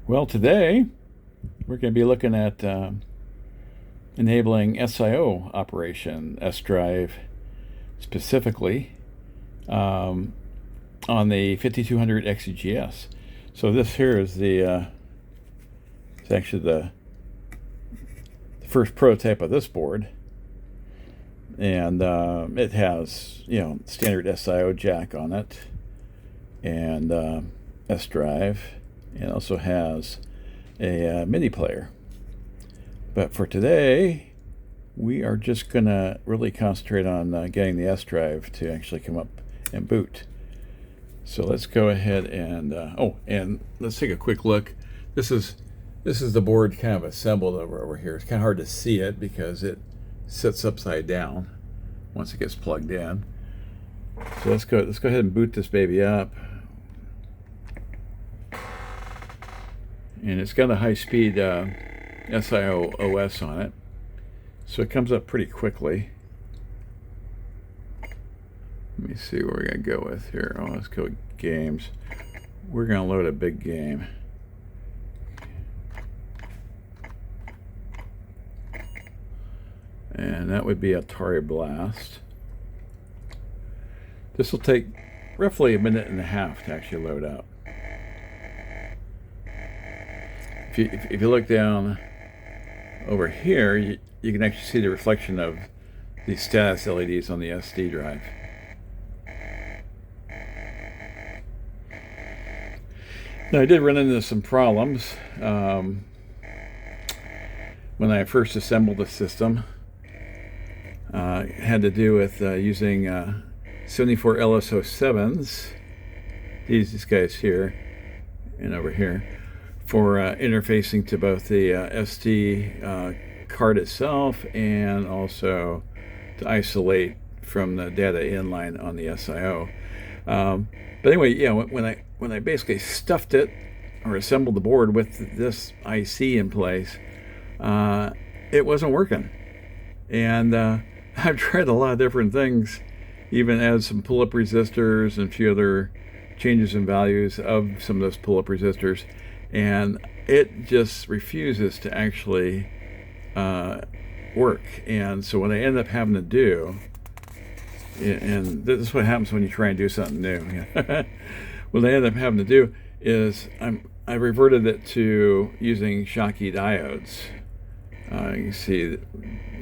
Well, today we're going to be looking at enabling SIO operation, SDrive specifically, on the 5200 XEGS. So this here is it's actually the first prototype of this board, and it has, standard SIO jack on it, and SDrive. It also has a MIDI player. But for today, we are just going to really concentrate on getting the SDrive to actually come up and boot. So let's go ahead and and let's take a quick look. This is the board kind of assembled over here. It's kind of hard to see it because it sits upside down once it gets plugged in. So let's go ahead and boot this baby up. And it's got a high-speed SIO OS on it, so it comes up pretty quickly. Let me see what we're going to go with here. Oh, let's go with games. We're going to load a big game. And that would be Atari Blast. This will take roughly a minute and a half to actually load up. If you look down over here, you can actually see the reflection of the status LEDs on the SD drive. Now, I did run into some problems when I first assembled the system. It had to do with using 74 LS07s, these guys here and over here, for interfacing to both the SD card itself and also to isolate from the data inline on the SIO. But anyway, when I basically stuffed it or assembled the board with this IC in place, it wasn't working. And I've tried a lot of different things, even add some pull-up resistors and a few other changes in values of some of those pull-up resistors, and it just refuses to actually work. And so what I end up having to do, and this is what happens when you try and do something new, what I end up having to do is I reverted it to using Schottky diodes. You can see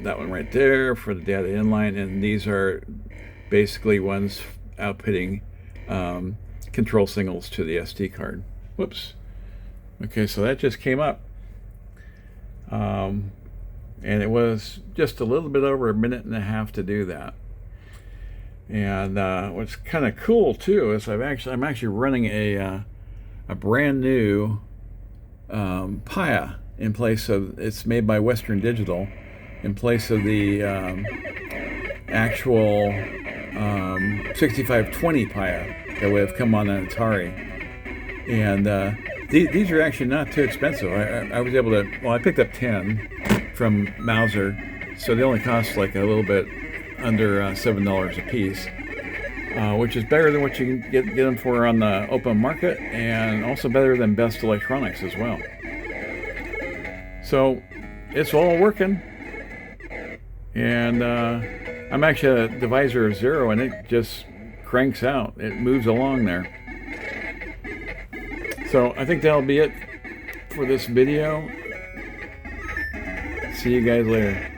that one right there for the data inline, and these are basically ones outputting control signals to the SD card. Whoops. Okay, so that just came up. And it was just a little bit over a minute and a half to do that. And what's kind of cool too is I'm actually running a brand new PIA in place of, it's made by Western Digital, in place of the actual 6520 PIA that would have come on an Atari. And these are actually not too expensive. I was able to, I picked up 10 from Mauser, so they only cost like a little bit under $7 a piece, which is better than what you can get them for on the open market, and also better than Best Electronics as well. So it's all working, and I'm actually at a divisor of 0, and it just cranks out. It moves along there. So I think that'll be it for this video. See you guys later.